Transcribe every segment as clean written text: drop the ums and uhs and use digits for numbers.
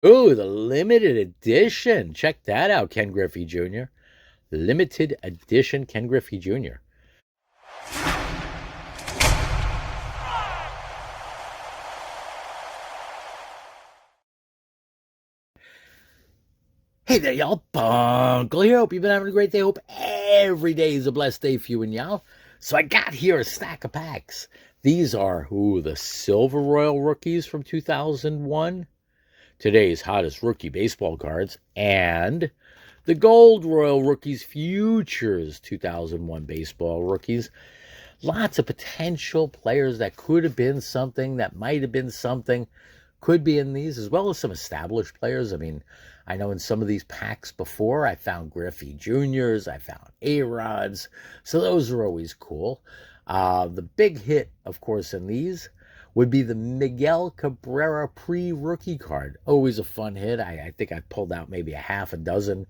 Ooh, the limited edition. Check that out, Ken Griffey Jr. Limited edition Ken Griffey Jr. Hey there, y'all. Bunkle here. Hope you've been having a great day. Hope every day is a blessed day for you and y'all. So I got here a stack of packs. These are, the Silver Royal rookies from 2001. Today's hottest rookie baseball cards. And the Gold Royal Rookies Futures 2001 baseball rookies. Lots of potential players that could have been something, that might have been something, could be in these, as well as some established players. I mean, I know in some of these packs before, I found Griffey Juniors, I found A-Rods, so those are always cool. The big hit, of course, in these would be the Miguel Cabrera pre-rookie card. Always a fun hit. I think I pulled out maybe a half a dozen.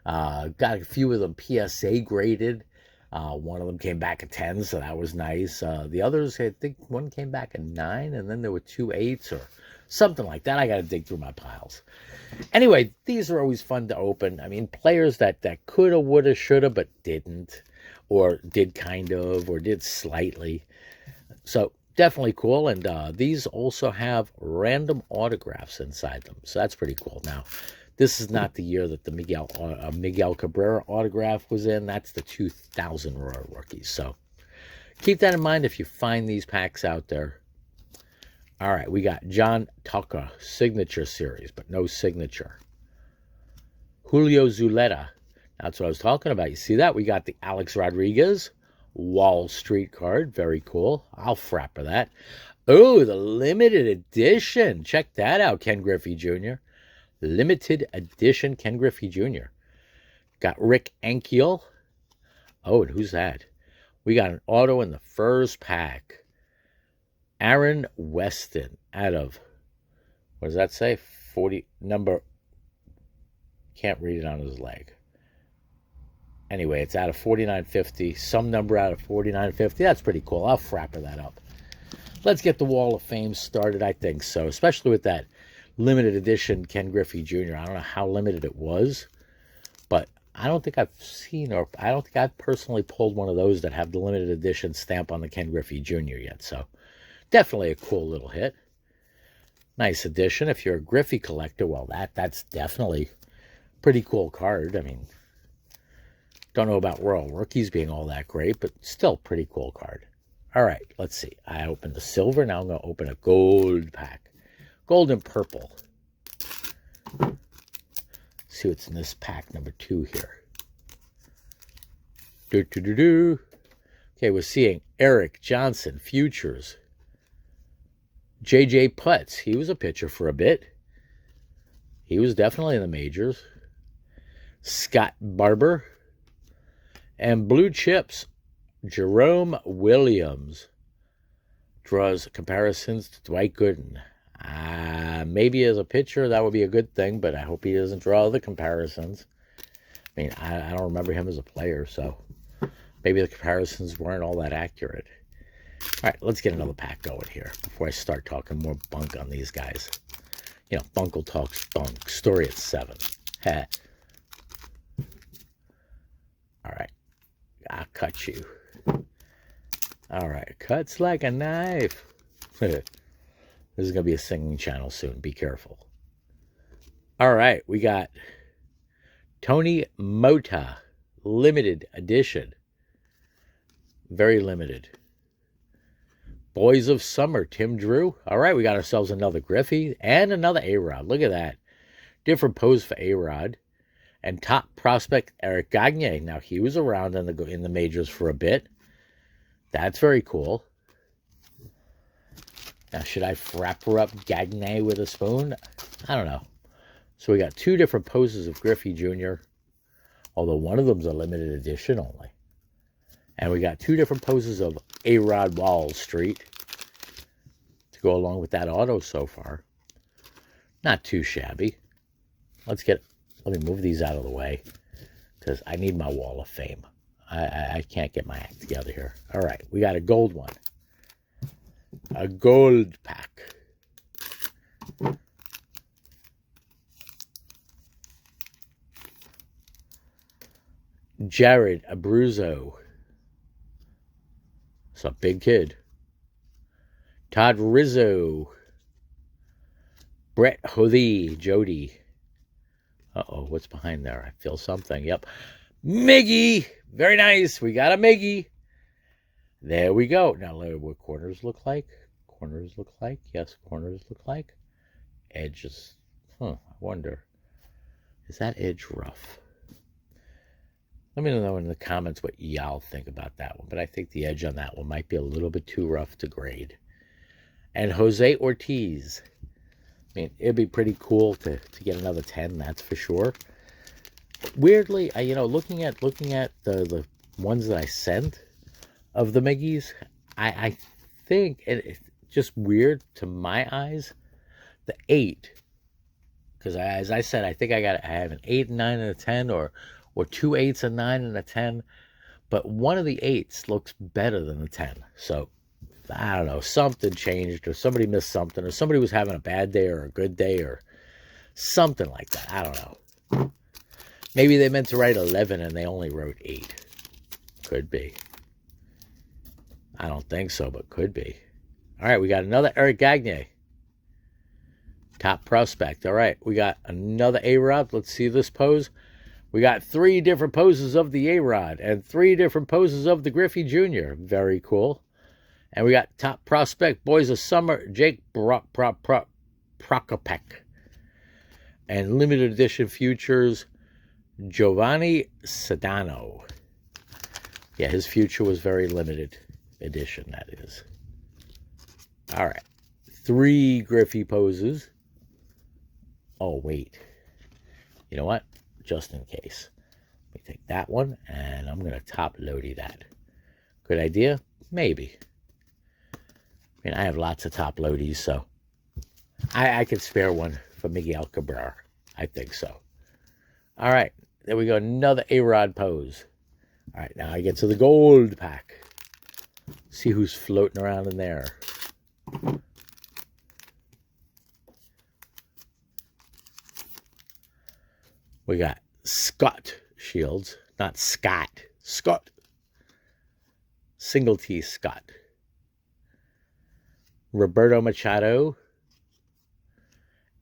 Got a few of them PSA graded. One of them came back at 10, so that was nice. The others, I think one came back at 9, and then there were 2 8s or something like that. I got to dig through my piles. Anyway, these are always fun to open. I mean, players that coulda, woulda, shoulda, but didn't, or did kind of, or did slightly. So definitely cool. And these also have random autographs inside them, so that's pretty cool. Now, this is not the year that the Miguel Cabrera autograph was in. That's the 2000 Royal Rookies. So keep that in mind if you find these packs out there. All right, we got John Tucker signature series, but no signature. Julio Zuleta. That's what I was talking about. You see that? We got the Alex Rodriguez Wall Street card. Very cool. I'll frapper that. Oh, the limited edition. Check that out, Ken Griffey Jr. Limited edition Ken Griffey Jr. Got Rick Ankiel. Oh, and who's that? We got an auto in the first pack. Aaron Weston out of, what does that say? 40, number, can't read it on his leg. Anyway, it's out of 4950, some number out of 4950. That's pretty cool. I'll frapper that up. Let's get the Wall of Fame started. I think so, especially with that limited edition Ken Griffey Jr. I don't know how limited it was, but I don't think I've seen, or I don't think I've personally pulled one of those that have the limited edition stamp on the Ken Griffey Jr. yet. So definitely a cool little hit. Nice addition. If you're a Griffey collector, well, that's definitely a pretty cool card. I mean, don't know about Royal Rookies being all that great, but still pretty cool card. All right, let's see. I opened the silver. Now I'm going to open a gold pack. Gold and purple. Let's see what's in this pack number 2 here. Okay, we're seeing Eric Johnson Futures. J.J. Putz, he was a pitcher for a bit. He was definitely in the majors. Scott Barber. And blue chips, Jerome Williams. Draws comparisons to Dwight Gooden. Maybe as a pitcher, that would be a good thing, but I hope he doesn't draw the comparisons. I mean, I don't remember him as a player, so maybe the comparisons weren't all that accurate. All right, let's get another pack going here before I start talking more bunk on these guys. You know, Bunkle talks bunk. Story at 7. Heh. All right. I'll cut you. All right. Cuts like a knife. This is going to be a singing channel soon. Be careful. All right. We got Tony Mota. Limited edition. Very limited. Boys of Summer, Tim Drew. All right, we got ourselves another Griffey and another A-Rod. Look at that. Different pose for A-Rod. And top prospect, Eric Gagne. Now, he was around in the majors for a bit. That's very cool. Now, should I frapper up Gagne with a spoon? I don't know. So we got 2 different poses of Griffey Jr., although one of them's a limited edition only. And we got 2 different poses of A-Rod Wall Street to go along with that auto so far. Not too shabby. Let me move these out of the way because I need my Wall of Fame. I can't get my act together here. All right, we got a gold one. A gold pack. Jared Abruzzo. It's a big kid. Todd Rizzo. Brett Hodie, Jody. Uh-oh, what's behind there? I feel something. Yep. Miggy. Very nice. We got a Miggy. There we go. Now, what corners look like? Corners look like? Yes, corners look like. Edges. I wonder. Is that edge rough? Let me know in the comments what y'all think about that one. But I think the edge on that one might be a little bit too rough to grade. And Jose Ortiz. I mean, it'd be pretty cool to get another 10, that's for sure. Weirdly, looking at the ones that I sent of the Miggies, I think, and it's just weird to my eyes, the 8, because as I said, I think I have an 8, 9, and a 10, or 2 8s, a 9, and a 10, but one of the 8s looks better than the 10, so I don't know, something changed, or somebody missed something, or somebody was having a bad day or a good day, or something like that. I don't know. Maybe they meant to write 11 and they only wrote 8. Could be. I don't think so, but could be. All right, we got another Eric Gagne. Top prospect. All right, we got another A-Rod. Let's see this pose. We got 3 different poses of the A-Rod and 3 different poses of the Griffey Jr. Very cool. And we got top prospect, Boys of Summer, Jake Prokopek. And limited edition futures, Giovanni Sedano. Yeah, his future was very limited edition, that is. All right. 3 Griffey poses. Oh, wait. You know what? Just in case. Let me take that one, and I'm going to top loady that. Good idea? Maybe. I mean, I have lots of top loadies, so I could spare one for Miguel Cabrera. I think so. All right. There we go. Another A-Rod pose. All right. Now I get to the gold pack. See who's floating around in there. We got Scott Shields. Not Scott. Scott. Single T Scott. Roberto Machado,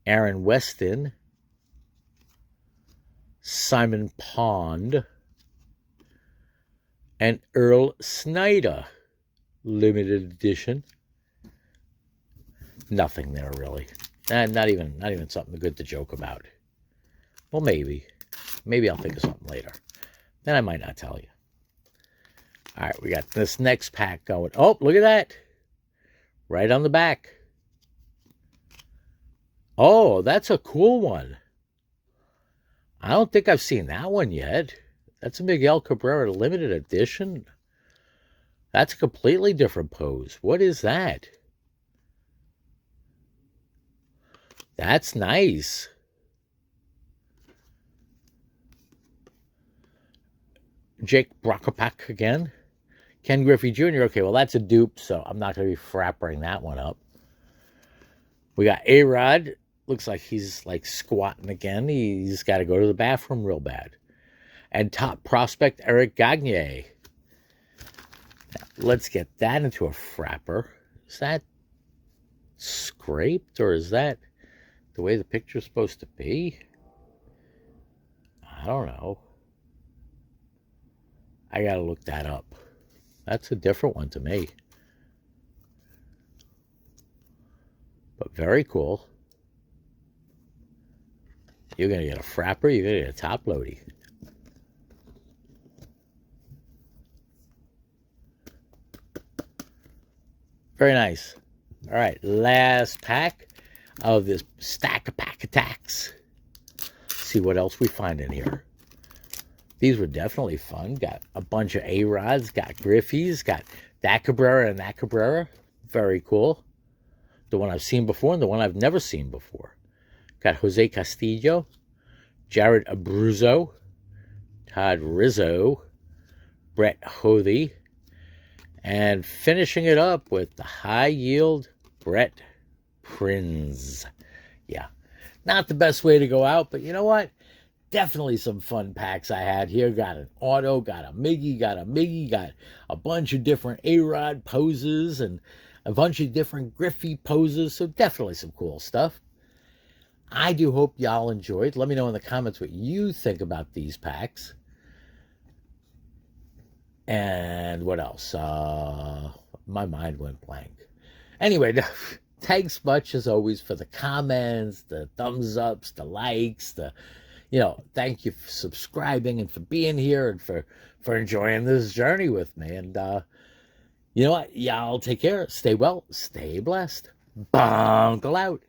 Aaron Weston, Simon Pond, and Earl Snyder, limited edition. Nothing there really, and not even something good to joke about. Well, maybe I'll think of something later. Then I might not tell you. All right, we got this next pack going. Oh, look at that. Right on the back. Oh, that's a cool one. I don't think I've seen that one yet. That's a Miguel Cabrera limited edition. That's a completely different pose. What is that? That's nice. Jake Prokopek again. Ken Griffey Jr. Okay, well, that's a dupe, so I'm not going to be frappering that one up. We got A-Rod. Looks like he's like squatting again. He's got to go to the bathroom real bad. And top prospect, Eric Gagne. Now, let's get that into a frapper. Is that scraped, or is that the way the picture's supposed to be? I don't know. I got to look that up. That's a different one to me. But very cool. You're going to get a frapper. You're going to get a top loady. Very nice. All right. Last pack of this stack of pack attacks. See what else we find in here. These were definitely fun. Got a bunch of A-Rods. Got Griffeys. Got that Cabrera and that Cabrera. Very cool. The one I've seen before and the one I've never seen before. Got Jose Castillo. Jared Abruzzo. Todd Rizzo. Brett Hodie. And finishing it up with the high yield Brett Prinz. Yeah. Not the best way to go out, but you know what? Definitely some fun packs I had here. Got an auto, got a Miggy, got a bunch of different A-Rod poses and a bunch of different Griffey poses. So definitely some cool stuff. I do hope y'all enjoyed. Let me know in the comments what you think about these packs. And what else? My mind went blank. Anyway, thanks much as always for the comments, the thumbs ups, the likes, thank you for subscribing and for being here and for enjoying this journey with me. And you know what? Y'all take care. Stay well. Stay blessed. Bunkle out.